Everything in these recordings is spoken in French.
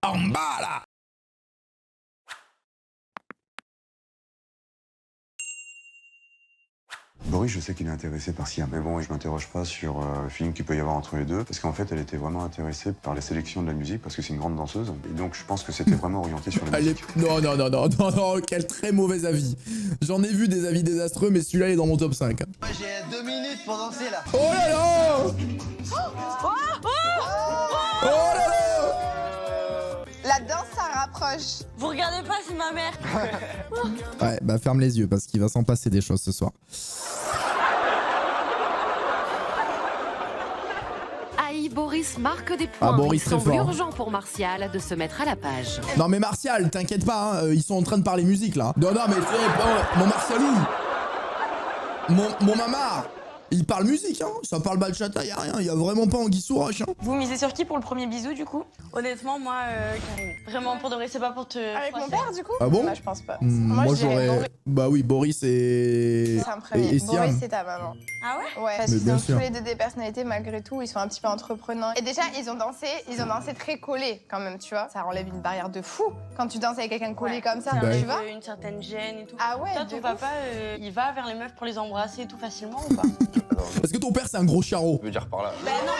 En bas, là. Boris, je sais qu'il est intéressé par Sia, mais bon, je m'interroge pas sur le feeling qu'il peut y avoir entre les deux, parce qu'en fait, elle était vraiment intéressée par la sélection de la musique, parce que c'est une grande danseuse, et donc je pense que c'était vraiment orienté sur la musique. Non, non, non, non, non, non, quel très mauvais avis. J'en ai vu des avis désastreux, mais celui-là est dans mon top 5. Moi j'ai 2 minutes pour danser là. Oh là là. Oh là là. La danse, ça rapproche. Vous regardez pas, c'est ma mère. Ouais, bah ferme les yeux, parce qu'il va s'en passer des choses ce soir. Aïe, Boris marque des points. Boris, Il très semble fort. urgent pour Martial de se mettre à la page. Non mais Martial, t'inquiète pas, hein, ils sont en train de parler musique là. Non, non mais mon Martialou. Mon mamar. Il parle musique, hein. Ça parle bachata, y'a rien. Y'a vraiment pas Anguille sous roche, hein. Vous misez sur qui pour le premier bisou du coup? Honnêtement, moi, Karine. Vraiment pour de vrai, c'est pas pour te. Avec mon père, du coup? Ah bon? Bah, je pense pas. Moi je dirais j'aurais. Boris. Bah oui, Boris et. C'est un premier. Et Siam. Boris, c'est ta maman. Ah ouais? Ouais, parce Mais qu'ils bien ont sûr. tous les deux des personnalités malgré tout, ils sont un petit peu entreprenants. Et déjà, ils ont dansé très collés quand même, tu vois. Ça enlève une barrière de fou quand tu danses avec quelqu'un collé comme ça, Bah, tu vois. Une certaine gêne et tout. Ah ouais, Toi, de ton ouf. papa, il va vers les meufs pour les embrasser et tout facilement ou pas? Parce que ton père c'est un gros charreau. Je veux dire par là. Ben non,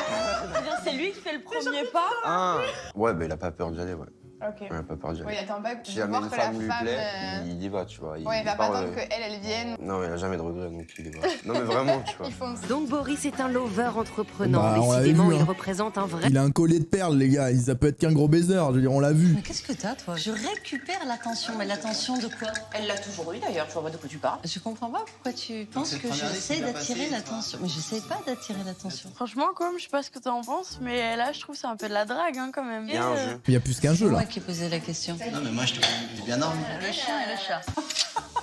je veux dire, c'est lui qui fait le premier pas. Ah ouais, bah il a pas peur d'y aller, ouais. Ok. Il a pas peur d'y aller. Oui, attends pas Si de jamais voir une que la femme lui femme. plaît, il y va, tu vois. Ouais, il va pas parle, attendre qu'elle vienne. Non, il a jamais de regrets, donc il y va. Non, mais vraiment, tu vois. Ils font ça. Donc Boris est un lover entreprenant. Bah, on l'avait Décidément, vu, hein. il représente un vrai... Il a un collier de perles, les gars. Ça peut être qu'un gros baiser. Je veux dire, on l'a vu. Mais qu'est-ce que t'as, toi? Je récupère l'attention, mais l'attention de quoi? Elle l'a toujours eu d'ailleurs, je vois pas de quoi tu parles. Je comprends pas pourquoi tu penses que j'essaie d'attirer l'attention. Mais j'essaie pas d'attirer l'attention. Franchement, comme je sais pas ce que t'en penses, mais là, je trouve que c'est un peu de la drague hein, quand même. Il y a un jeu. Il y a plus qu'un jeu C'est là. moi qui ai posé la question. Non mais moi je te j'ai bien dormi. Le chien et le chat.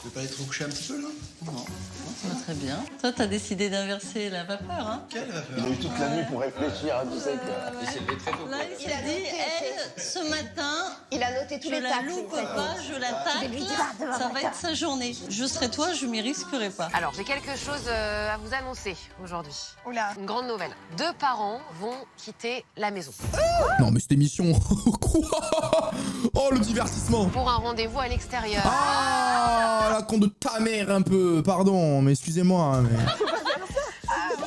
Tu veux pas aller te recoucher un petit peu là? Non, ça va très bien. Toi, t'as décidé d'inverser la vapeur, hein? Quelle va Il a eu toute la nuit pour réfléchir, tu sais que. Il s'est levé très tôt. Là, il s'est dit, elle, ce matin, Il a noté tous je les la tacles. loupe pas, je la tacle. Ça va être sa journée. Je serai toi, je m'y risquerai pas. Alors, j'ai quelque chose à vous annoncer aujourd'hui. Oula. Une grande nouvelle. 2 parents vont quitter la maison Non, mais cette émission. Quoi? Oh, le divertissement. pour un rendez-vous à l'extérieur. Ah, la con de ta mère un peu. Pardon, mais excusez-moi. hein, mais...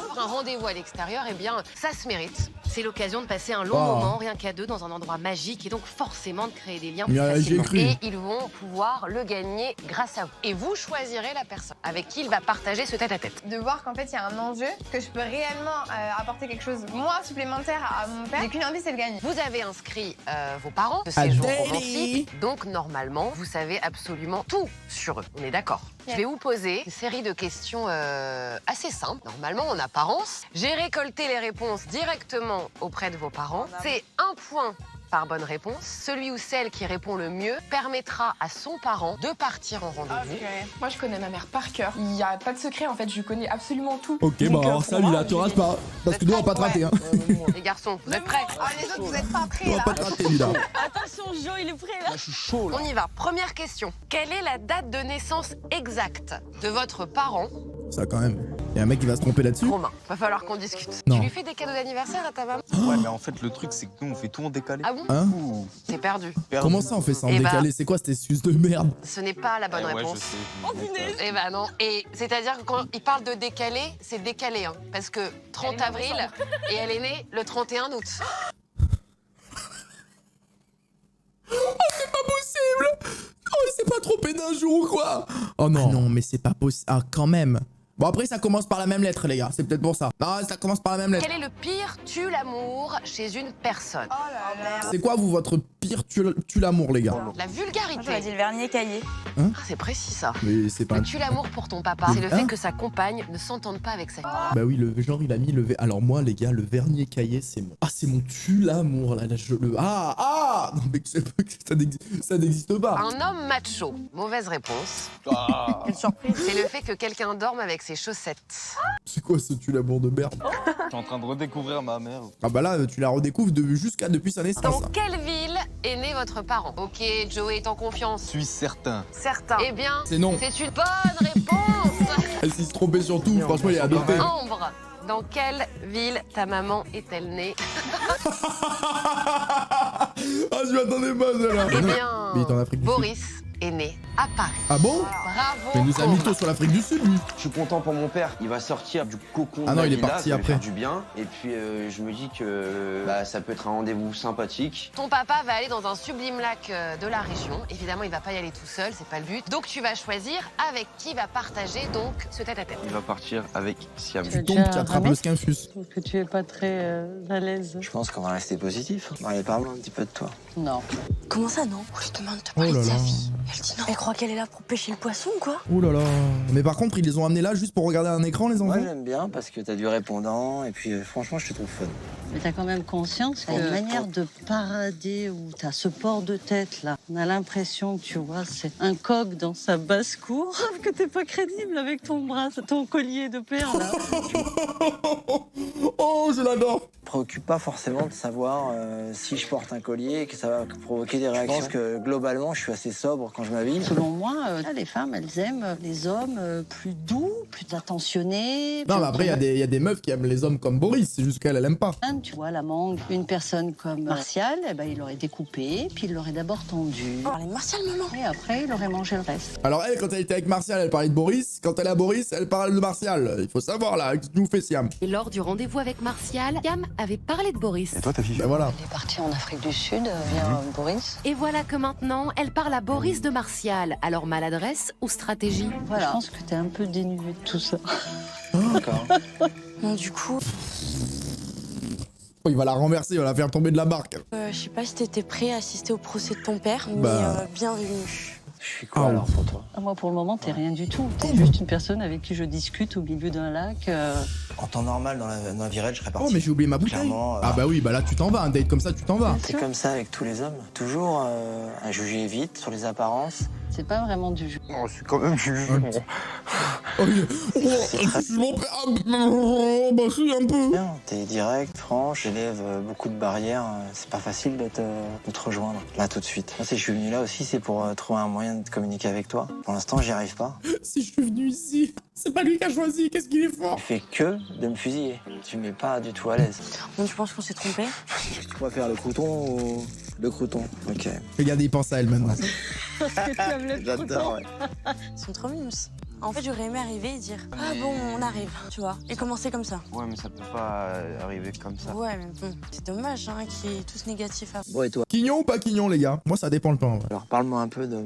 Pour un rendez-vous à l'extérieur, eh bien, ça se mérite. C'est l'occasion de passer un long Oh. moment, rien qu'à deux, dans un endroit magique et donc forcément de créer des liens Mais, plus j'y ai facilement. cru. Et ils vont pouvoir le gagner grâce à vous. Et vous choisirez la personne avec qui il va partager ce tête-à-ête. De voir qu'en fait il y a un enjeu, que je peux réellement apporter quelque chose moi supplémentaire à mon père. J'ai qu'une envie, c'est de gagner. Vous avez inscrit vos parents de Ah, séjour daddy. romantique, donc normalement, vous savez absolument tout sur eux. On est d'accord. Yes. Je vais vous poser une série de questions assez simples, normalement en apparence. J'ai récolté les réponses directement auprès de vos parents. C'est 1 point par bonne réponse. Celui ou celle qui répond le mieux permettra à son parent de partir en rendez-vous. Moi, je connais ma mère par cœur. Il n'y a pas de secret, en fait, je connais absolument tout. Ok, Donc, bah alors pour ça, moi, lui là, te rate pas. Parce que nous, on va pas te rater, hein. Les garçons, vous êtes prêts? Ah, les autres, vous êtes pas prêts On va là. pas te rater, lui là. Attention, Jo, il est prêt là. On y va. Première question. Quelle est la date de naissance exacte de votre parent, Ça, quand même. Il y a un mec qui va se tromper là-dessus. Romain? Va falloir qu'on discute. Non. Tu lui fais des cadeaux d'anniversaire à ta maman? Ouais, mais en fait, le truc, c'est que nous, on fait tout en décalé. Ah bon? Hein? Ouh, T'es perdu. perdu. Comment ça, on fait ça en Eh bah. décalé? C'est quoi cette excuse de merde? Ce n'est pas la bonne Ouais, réponse. je sais. Oh, punaise. Eh ben non. Et c'est-à-dire que quand il parle de décalé, c'est décalé, hein. Parce que 30 avril, et elle est née le 31 août. C'est pas possible! Oh, il s'est pas trompé d'un jour ou quoi? Oh non. Ah non, mais c'est pas possible. Ah, quand même. Bon, après, ça commence par la même lettre, les gars. C'est peut-être pour ça. Non, ça commence par la même lettre. Quel est le pire tue l'amour chez une personne? Oh là là. C'est quoi, vous, votre pire tue l'amour, les gars? La Moi, j'aurais dit vulgarité. le vernis cahier. Ah, c'est précis ça. Mais c'est pas... Le tue l'amour pour ton papa, c'est le Hein? fait que sa compagne ne s'entende pas avec sa fille. Bah oui, le genre, il a mis le... Alors moi, les gars, le vernis cahier, c'est mon... Ah, c'est mon tue l'amour, là, je le... Ah! Non, mais ça n'existe pas. Un homme macho. Mauvaise réponse. Quelle surprise. C'est le fait que quelqu'un dorme avec ses chaussettes. C'est quoi ce tue l'amour de merde? Je suis en train de redécouvrir ma mère. Ah bah là, tu la redécouvres depuis sa naissance. Dans quelle ville est né votre parent? Ok, Joey est en confiance. Je suis certain. Certain. Eh bien, C'est non. c'est une bonne réponse. Elle s'est trompée sur tout, franchement, il est adopté. Ambre, dans quelle ville ta maman est-elle née? Ah, je m'attendais pas, celle-là. Eh Mais il est en bien, Afrique du Sud. Boris est né à Paris. Ah bon? Bravo. Mais il nous a mis tôt sur l'Afrique du Sud, lui. Je suis content pour mon père. Il va sortir du cocon. Ah non, de il est la villa, parti ça va lui après. faire du bien. Et puis je me dis que ça peut être un rendez-vous sympathique. Ton papa va aller dans un sublime lac de la région. Évidemment, il va pas y aller tout seul, c'est pas le but. Donc tu vas choisir avec qui va partager donc ce tête-à-tête. Il va partir avec Siam. Tu tombes, tu attrapes le squinfus. Que tu es pas très à l'aise. Je pense qu'on va rester positif. Allez, parle-moi un petit peu de toi. Non. Comment ça, non? On lui demande de Oh parler là de sa là. vie. Elle dit non. Elle croit qu'elle est là pour pêcher le poisson, quoi. Oh là là. Mais par contre, ils les ont amenés là juste pour regarder un écran, les Moi, enfants? j'aime bien parce que t'as du répondant et puis franchement, je te trouve fun. Mais t'as quand même conscience que la manière de parader où t'as ce port de tête là, on a l'impression que tu vois, c'est un coq dans sa basse-cour, que t'es pas crédible avec ton bras, ton collier de perles là. Oh, je l'adore. Préoccupe pas forcément de savoir si je porte un collier et que ça va provoquer des réactions. Je pense que globalement, je suis assez sobre quand je m'habille. Selon moi, les femmes, elles aiment les hommes plus doux, plus attentionnés. Non, mais après, il y a des meufs qui aiment les hommes comme Boris, c'est juste qu'elle aime pas. Tu vois, la mangue, une personne comme Martial, eh ben, il l'aurait découpé, puis il l'aurait d'abord tendu. On parlait de Martial, maman. Et après, il aurait mangé le reste. Alors elle, quand elle était avec Martial, elle parlait de Boris. Quand elle est à Boris, elle parle de Martial. Il faut savoir, là, que tu nous fais Siam. Et lors du rendez-vous avec Martial, Siam avait parlé de Boris. Et toi, ta fille? Ben voilà. Elle est partie en Afrique du Sud via Boris. Et voilà que maintenant, elle parle à Boris de Martial. Alors maladresse ou stratégie? Voilà. Je pense que t'es un peu dénué de tout ça. D'accord. Bon, du coup, Oh, il va la renverser, il va la faire tomber de la barque. je sais pas si t'étais prêt à assister au procès de ton père, mais Bah. bienvenue. Je suis quoi alors pour toi? Moi, pour le moment, t'es rien du tout. T'es juste une personne avec qui je discute au milieu d'un lac. En temps normal, dans la virelle, je serais parti. Oh, mais j'ai oublié ma bouteille. Clairement, Ah bah oui, bah là tu t'en vas, un date comme ça, tu t'en vas. C'est comme ça avec tous les hommes. Toujours à juger vite sur les apparences. C'est pas vraiment du jeu. Oh, c'est quand même jugé. Oh, je m'en perds. Bah si, un peu. Bien, t'es direct, franche, j'élève beaucoup de barrières. C'est pas facile de te rejoindre là tout de suite. Moi, si je suis venu là aussi, c'est pour trouver un moyen de communiquer avec toi. Pour l'instant, j'y arrive pas. Si je suis venu ici, c'est pas lui qui a choisi, qu'est-ce qu'il est fort. Tu fais que de me fusiller. Tu me mets pas du tout à l'aise. Bon, tu penses qu'on s'est trompé? Tu préfères le crouton ou le crouton? Ok. Regardez, il pense à elle maintenant. J'adore, ouais. Ils sont trop mimes. En fait, j'aurais aimé arriver et dire ah bon, on arrive, tu vois, et commencer comme ça. Ouais, mais ça peut pas arriver comme ça. Ouais, mais bon, c'est dommage hein, qu'il y ait tous négatifs à. Bon, et toi? Quignon ou pas quignon, les gars? Moi, ça dépend le temps. Ouais. Alors, parle-moi un peu de...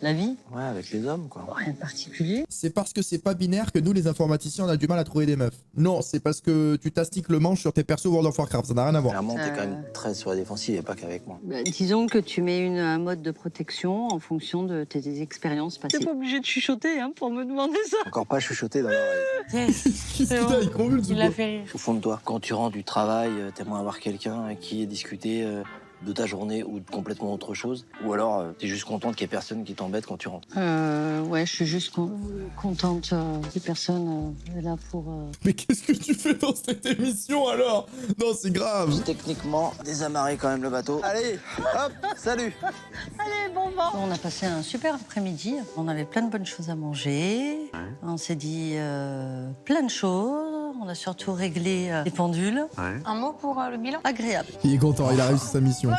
La vie? Ouais, avec les hommes, quoi. Rien de particulier. C'est parce que c'est pas binaire que nous, les informaticiens, on a du mal à trouver des meufs. Non, c'est parce que tu t'astiques le manche sur tes persos World of Warcraft, ça n'a rien à voir. Clairement, t'es quand même très sur la défensive et pas qu'avec moi. Disons que tu mets un mode de protection en fonction de tes expériences passées. T'es pas obligé de chuchoter hein, pour me demander ça. Encore pas chuchoter dans l'oreille. Yes, Qu'est-ce qu'il a, il convulse ou il quoi? a fait rire. Au fond de toi, quand tu rentres du travail, t'aimerais avoir quelqu'un avec qui discuter de ta journée ou de complètement autre chose. Ou alors, t'es juste contente qu'il y ait personne qui t'embête quand tu rentres. Ouais, je suis juste contente que personne est là pour... Mais qu'est-ce que tu fais dans cette émission alors? Non, c'est grave. Techniquement, désamarrer quand même le bateau. Allez, hop, salut. Allez, bon vent. On a passé un super après-midi. On avait plein de bonnes choses à manger. On s'est dit plein de choses. On a surtout réglé les pendules. Un mot pour le bilan? Agréable. Il est content, il a réussi sa mission.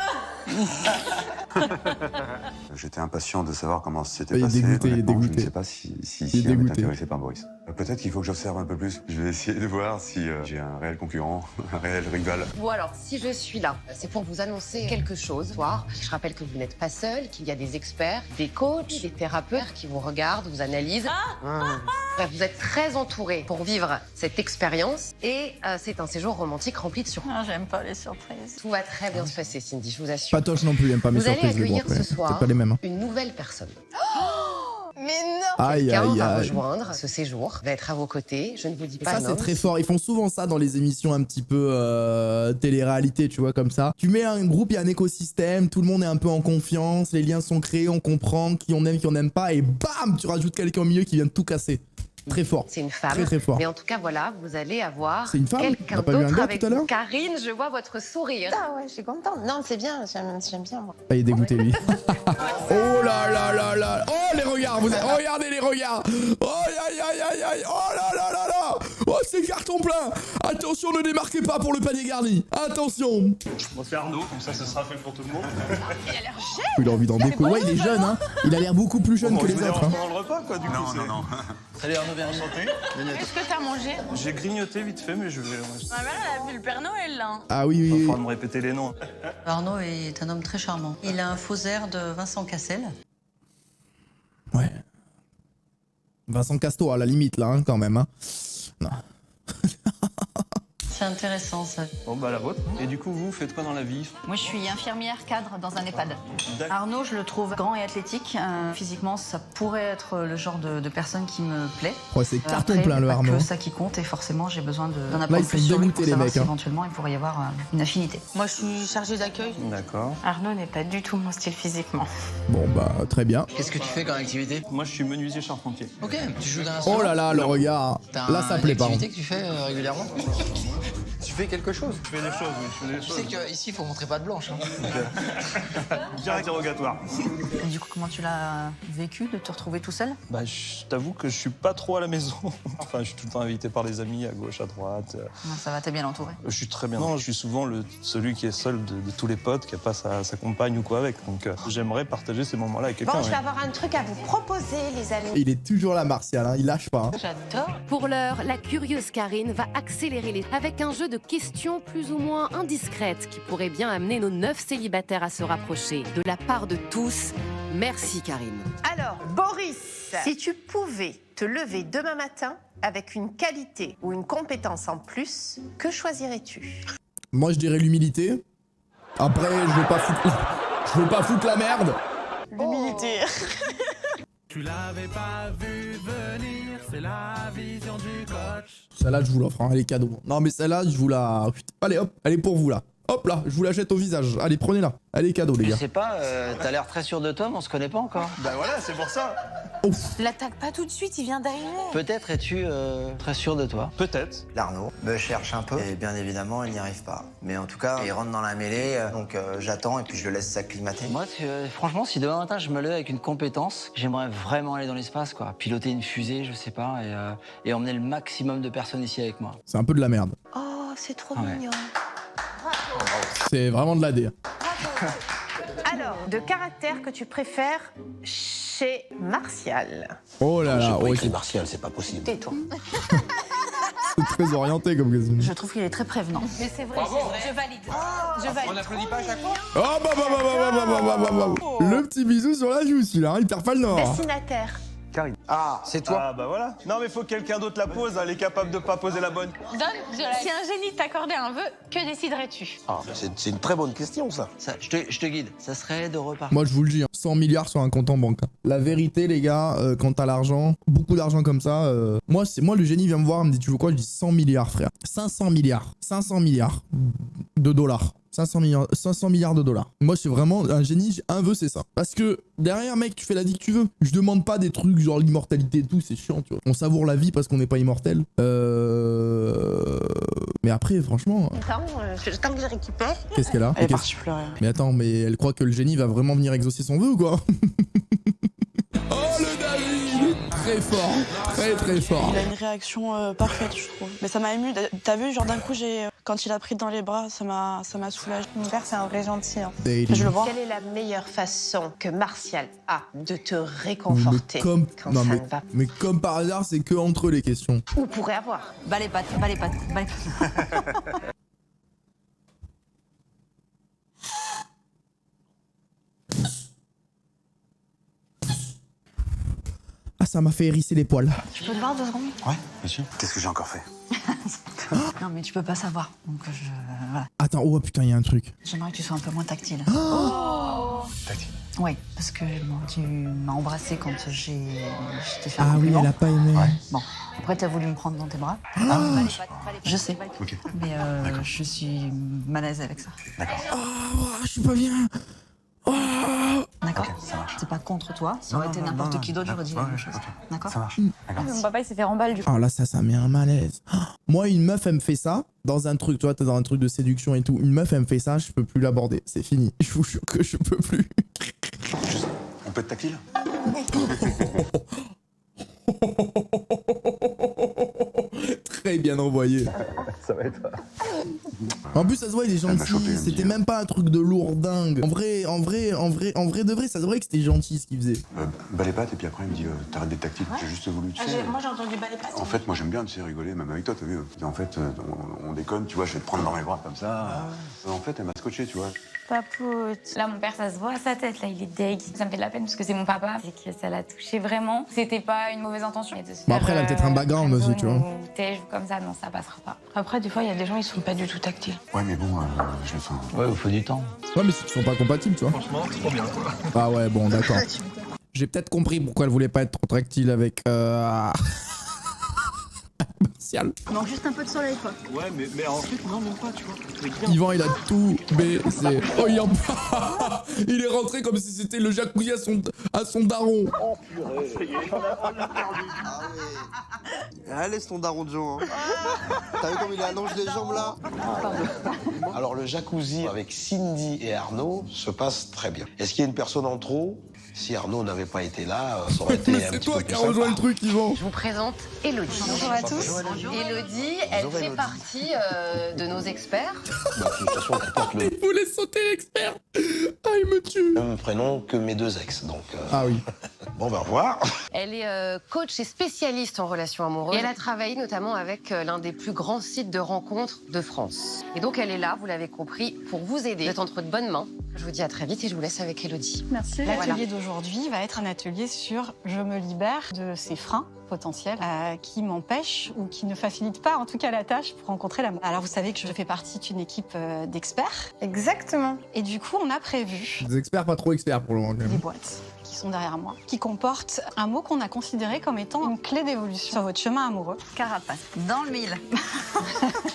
J'étais impatient de savoir comment c'était Il est passé. dégoûté, il est Honnêtement, dégoûté. Je ne sais pas si Il est Siam est dégoûté. intéressé par Boris. Peut-être qu'il faut que j'observe un peu plus. Je vais essayer de voir si j'ai un réel concurrent, un réel rival. Bon alors, si je suis là, c'est pour vous annoncer quelque chose ce soir. Je rappelle que vous n'êtes pas seul, qu'il y a des experts, des coachs, des thérapeutes qui vous regardent, vous analysent. Bref, vous êtes très entourés pour vivre cette expérience et c'est un séjour romantique rempli de surprises. Ah, j'aime pas les surprises. Tout va très bien se passer, Cindy, je vous assure. Patoche non plus, il aime pas mes Vous allez surprises, mais bon, accueillir après, ce soir peut-être pas les mêmes. Hein. une nouvelle personne. Mais non! Aïe, Quelqu'un aïe, va aïe. rejoindre ce séjour, va être à vos côtés. Je ne vous dis pas Ça, non. c'est très fort. Ils font souvent ça dans les émissions un petit peu télé-réalité, tu vois, comme ça. Tu mets un groupe, il y a un écosystème, tout le monde est un peu en confiance, les liens sont créés, on comprend qui on aime, qui on n'aime pas, et bam, tu rajoutes quelqu'un au milieu qui vient de tout casser. Très fort. C'est une femme. Très, très fort. Mais en tout cas, voilà, vous allez avoir C'est une femme? quelqu'un T'as pas vu un d'autre gars avec tout à vous. l'heure? Karine, je vois votre sourire. Ah ouais, je suis contente. Non, c'est bien, j'aime bien moi. Ah, il est dégoûté, lui. Oh là là là là. Oh, les regards. Regardez les regards. Oh, aïe, aïe, aïe, aïe. Oh là là là là. Oh, c'est carton plein. Attention, ne démarquez pas pour le panier garni. Attention. Bon, c'est Arnaud, comme ça sera fait pour tout le monde. Il a l'air jeune. Il a envie d'en découvrir. Ouais, il est jeune, hein. Il a l'air beaucoup plus jeune que les autres. Hein. Pendant le repas, quoi, du coup. Non. Salut Arnaud, bien Enchanté. Qu'est-ce que t'as mangé? J'ai grignoté vite fait, mais je vais... Ma mère, elle a vu le Père Noël, là. Ah oui, Il oui. va me répéter les noms. Arnaud est un homme très charmant. Il a un faux air de Vincent Cassel. Ouais. Vincent Casto à la limite là, hein, quand même. Hein. Non. C'est intéressant ça. Bon, bah la vôtre. Et du coup, vous faites quoi dans la vie? Moi, je suis infirmière cadre dans un EHPAD. D'accord. Arnaud, je le trouve grand et athlétique. Physiquement, ça pourrait être le genre de personne qui me plaît. Ouais, c'est carton Après, plein le pas Arnaud. que ça qui compte et forcément, j'ai besoin d'en Là, apprendre ils sont plus sur lui dégoûtés pour les savoir mecs. si Hein. éventuellement il pourrait y avoir une affinité. Moi, je suis chargée d'accueil. D'accord. Arnaud n'est pas du tout mon style physiquement. Bon bah très bien. Qu'est-ce que tu fais comme activité? Moi, je suis menuisier charpentier. Ok, tu joues d'un instrument? Oh là là, le regard. Là, ça plaît pas. Une activité que tu fais régulièrement? Tu fais quelque chose? Je fais des choses, oui, je fais des Tu choses. sais qu'ici, il faut montrer pas de blanche. Hein. Direct interrogatoire. Et du coup, comment tu l'as vécu de te retrouver tout seul? Bah, je t'avoue que je suis pas trop à la maison. Enfin, je suis tout le temps invité par les amis à gauche, à droite. Ça va, t'es bien entouré. Je suis très bien. Non, je suis souvent celui qui est seul de tous les potes, qui a pas sa compagne ou quoi avec. Donc, j'aimerais partager ces moments-là avec quelqu'un. Bon, je vais avoir un truc à vous proposer, les amis. Il est toujours là, Martial. Hein. Il lâche pas. Hein. J'adore. Pour l'heure, la curieuse Karine va accélérer les avec un jeu de questions plus ou moins indiscrètes qui pourrait bien amener nos 9 célibataires à se rapprocher. De la part de tous, merci Karine. Alors, Boris, si tu pouvais te lever demain matin avec une qualité ou une compétence en plus, que choisirais-tu? Moi, je dirais l'humilité. Après, je veux pas foutre la merde. L'humilité. Tu l'avais pas vu venir, c'est la vision du coach. Celle-là, je vous l'offre. Hein. Elle est cadeau. Non, mais celle-là, je vous la... Allez, hop. Elle est pour vous, là. Hop, là. Je vous la jette au visage. Allez, prenez-la. Elle est cadeau, les Je gars. sais pas, t'as l'air très sûr de toi, mais on se connaît pas encore. Bah voilà, c'est pour ça. L'attaque pas tout de suite, il vient d'arriver. Peut-être es-tu très sûr de toi? Peut-être. L'Arnaud me cherche un peu et bien évidemment il n'y arrive pas. Mais en tout cas, il rentre dans la mêlée, donc j'attends et puis je le laisse s'acclimater. Moi, franchement, si demain matin je me lève avec une compétence, j'aimerais vraiment aller dans l'espace, quoi. Piloter une fusée, je sais pas, et emmener le maximum de personnes ici avec moi. C'est un peu de la merde. Oh, c'est trop Ouais. mignon. C'est vraiment de la D. Alors, de caractère que tu préfères chez Martial? Oh là là. Oh, c'est Martial, c'est pas possible. Tais-toi. très orienté comme question. Je trouve qu'il est très prévenant. Mais c'est vrai, je valide. Je valide. On n'applaudit pas à chaque fois? Oh bah. Le petit bisou sur la joue, celui-là. Hein. Il perd pas le nord. Destinataire. Karine. Ah, c'est toi. Ah bah voilà. Non, mais faut que quelqu'un d'autre la pose. Elle est capable de pas poser la bonne. Si un génie t'accordait un vœu, que déciderais-tu? Ah, c'est une très bonne question, ça. Je te guide. Ça serait de repartir. Moi, je vous le dis, hein, 100 milliards sur un compte en banque. Hein. La vérité, les gars, quand t'as l'argent, beaucoup d'argent comme ça, moi, le génie vient me voir, il me dit, tu veux quoi? Je dis 100 milliards, frère. 500 milliards. 500 milliards de dollars. 500 milliards de dollars. Moi, c'est vraiment un génie, un vœu, c'est ça. Parce que derrière, mec, tu fais la vie que tu veux. Je demande pas des trucs genre l'immortalité et tout, c'est chiant, tu vois. On savoure la vie parce qu'on n'est pas immortel. Mais après, franchement. Attends, j'attends que je récupère. Qu'est-ce qu'elle a? Elle est partie pleurer. Mais attends, mais elle croit que le génie va vraiment venir exaucer son vœu ou quoi? Oh le David! Très fort, très fort. Il a une réaction parfaite, je trouve. Mais ça m'a ému. T'as vu, genre d'un coup, quand il a pris dans les bras, ça m'a soulagé. Mon père, c'est un vrai gentil. Hein. Je le vois. Quelle est la meilleure façon que Martial a de te réconforter quand non, ça mais, ne va pas? mais comme par hasard, c'est que entre eux les questions. Ou pourrait avoir? Bas les pattes. Ah, ça m'a fait hérisser les poils. Tu peux te voir 2 secondes? Ouais, bien sûr. Qu'est-ce que j'ai encore fait? Non, mais tu peux pas savoir. Donc, voilà. Attends, oh putain, il y a un truc. J'aimerais que tu sois un peu moins tactile. Tactile. Oui, parce que bon, tu m'as embrassé quand je t'ai fait un Ah oui, compliment. elle a pas aimé. Ouais. Bon, après, t'as voulu me prendre dans tes bras. Je sais. Ok. Mais je suis mal à l'aise avec ça. D'accord. Oh, je suis pas bien. Oh. D'accord? Ok, ça marche. C'est pas contre toi. Ça aurait été n'importe qui d'autre, j'aurais dit la même chose. D'accord? Ça marche. D'accord. Mon papa, il s'est fait remballer du coup. Ah là, ça met un malaise. Moi, une meuf, elle me fait ça dans un truc, tu vois, t'es dans un truc de séduction et tout. Une meuf, elle me fait ça, je peux plus l'aborder. C'est fini. Je vous jure que je peux plus. Juste, on peut être tactile? très bien envoyé. Ça va être... En plus, ça se voit, il est gentil. C'était même pas un truc de lourdingue. En vrai de vrai, ça se voit que c'était gentil ce qu'il faisait. Bas les pattes, et puis après, il me dit t'arrêtes d'être tactique, j'ai juste voulu, tu sais. Moi, j'ai entendu bas les pattes. En fait, moi, j'aime bien, tu sais, rigoler, même avec toi, t'as vu. En fait, on déconne, tu vois, je vais te prendre dans mes bras comme ça. En fait, elle m'a scotché, tu vois. Papote. Là, mon père, ça se voit à sa tête, là, il est deg. Ça me fait de la peine parce que c'est mon papa. C'est que ça l'a touché vraiment. C'était pas une mauvaise intention. Bon, après, elle a peut-être un background aussi, tu vois. Comme ça, non, ça passera pas. Après, des fois, il y a des gens, ils sont pas du tout tactiles. Ouais, mais bon, je le sens. Ouais, il faut du temps. Ouais, mais ils sont pas compatibles, tu vois. Franchement, c'est trop bien, quoi. Ah ouais, bon, d'accord. J'ai peut-être compris pourquoi elle voulait pas être trop tactile avec... Martial. Il manque juste un peu de soleil, quoi. Ouais, mais en fait, non, même pas, tu vois. Yvan, il a tout baissé. Oh, il est rentré comme si c'était le jacuzzi à son daron. Oh purée, ça y est. Ah, laisse ton daron de Jean. Hein. T'as vu comme il allonge les jambes là? Alors le jacuzzi avec Cindy et Arnaud se passe très bien. Est-ce qu'il y a une personne en trop? Si Arnaud n'avait pas été là, ça aurait été un petit peu plus sympa. C'est toi qui as rejoint le truc, Yvan. Je vous présente Elodie. Bonjour à tous. Elodie, elle fait partie de nos experts. Bah, de toute façon, elle porte le Il voulait sauter l'expert. Ah, il me tue. même prénom que mes deux ex, donc... Ah oui. Bon, ben, au revoir. Elle est coach et spécialiste en relations amoureuses. Et elle a travaillé notamment avec l'un des plus grands sites de rencontres de France. Et donc elle est là, vous l'avez compris, pour vous aider. Vous êtes entre de bonnes mains. Je vous dis à très vite et je vous laisse avec Elodie. Merci. L'atelier d'aujourd'hui va être un atelier sur je me libère de ces freins potentiels qui m'empêchent ou qui ne facilitent pas en tout cas la tâche pour rencontrer l'amour. Alors vous savez que je fais partie d'une équipe d'experts. Exactement. Et du coup on a prévu Des experts pas trop experts pour le moment. des boîtes qui sont derrière moi, qui comportent un mot qu'on a considéré comme étant une clé d'évolution sur votre chemin amoureux. Carapace. Dans le mille.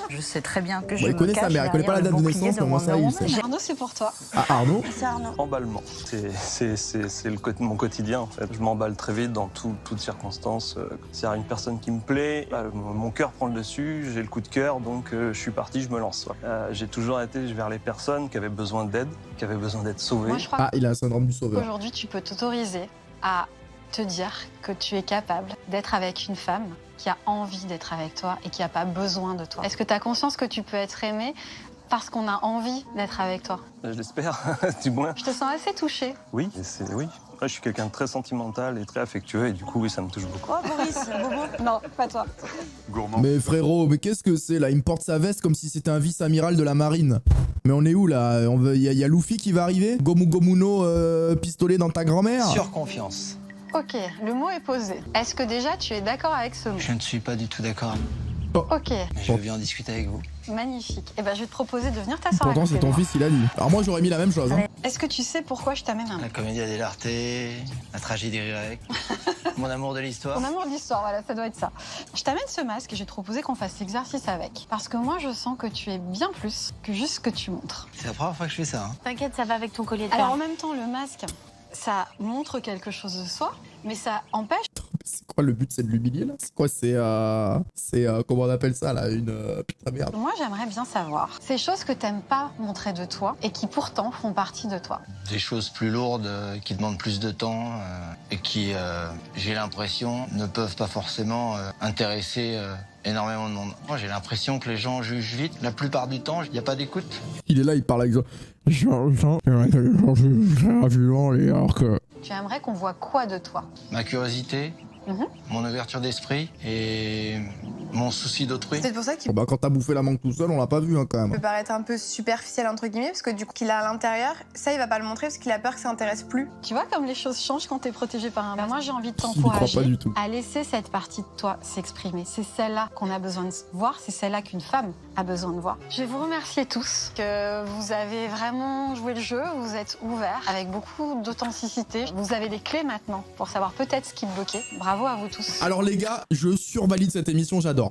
Je sais très bien que je Il me connaît cache sa mère, il connaît pas la date de naissance, mais au moins ça, il sait. Arnaud, c'est pour toi. Ah, Arnaud? C'est Arnaud. Emballement. C'est mon quotidien, en fait. Je m'emballe très vite dans toutes circonstances. S'il y a une personne qui me plaît, mon cœur prend le dessus, j'ai le coup de cœur, donc je suis parti, je me lance. J'ai toujours été vers les personnes qui avaient besoin d'aide, qui avaient besoin d'être sauvées. Moi, je crois Ah, il a un syndrome du sauveur. Aujourd'hui, tu peux t'autoriser à te dire que tu es capable d'être avec une femme qui a envie d'être avec toi et qui n'a pas besoin de toi. Est-ce que tu as conscience que tu peux être aimé parce qu'on a envie d'être avec toi? Je l'espère, du moins. Je te sens assez touchée. Oui, oui. Moi, je suis quelqu'un de très sentimental et très affectueux, et du coup, oui, ça me touche beaucoup. Oh, Boris, Bobo. Non, pas toi. Gourmand. Mais frérot, mais qu'est-ce que c'est là? Il me porte sa veste comme si c'était un vice-amiral de la marine. Mais on est où là? Il y a Luffy qui va arriver? Gomu Gomuno pistolet dans ta grand-mère? Sur confiance. Ok, le mot est posé. Est-ce que déjà tu es d'accord avec ce mot? Je ne suis pas du tout d'accord. Ok, Mais je veux bien en discuter avec vous. magnifique. Eh ben, je vais te proposer de venir t'asseoir à Pourtant, côté c'est de ton moi. fils, il a dit. Alors moi, j'aurais mis la même chose. Hein. Est-ce que tu sais pourquoi je t'amène un La comédie à délarté, la tragédie grecque, mon amour de l'histoire. Mon amour de l'histoire, voilà, ça doit être ça. Je t'amène ce masque et je vais te proposer qu'on fasse l'exercice avec. Parce que moi, je sens que tu es bien plus que juste ce que tu montres. C'est la première fois que je fais ça. Hein. T'inquiète, ça va avec ton collier de Alors en perles. même temps, le masque, ça montre quelque chose de soi, mais ça empêche. C'est quoi le but? C'est de l'humilier là? C'est quoi? C'est comment on appelle ça là? Une putain merde. Moi, j'aimerais bien savoir ces choses que t'aimes pas montrer de toi et qui pourtant font partie de toi. Des choses plus lourdes, qui demandent plus de temps et qui, j'ai l'impression, ne peuvent pas forcément intéresser énormément de monde. Moi, j'ai l'impression que les gens jugent vite. La plupart du temps, il n'y a pas d'écoute. Il est là, il parle avec ça. Alors que... Tu aimerais qu'on voit quoi de toi? Ma curiosité, mon ouverture d'esprit et mon souci d'autrui. C'est pour ça qu'il Bah quand t'as bouffé la mangue tout seul, on l'a pas vu hein, quand même. peut paraître un peu superficiel entre guillemets, parce que du coup qu'il a à l'intérieur, ça il va pas le montrer parce qu'il a peur que ça intéresse plus. Tu vois comme les choses changent quand t'es protégé par un masque. Moi, j'ai envie de Il y croit t'encourager pas du tout. à laisser cette partie de toi s'exprimer. C'est celle-là qu'on a besoin de voir, c'est celle-là qu'une femme a besoin de voir. Je vais vous remercier tous, que vous avez vraiment joué le jeu, vous êtes ouverts avec beaucoup d'authenticité. Vous avez les clés maintenant pour savoir peut-être ce qui bloquait. Bravo à vous tous. Alors les gars, je survalide cette émission, j'adore.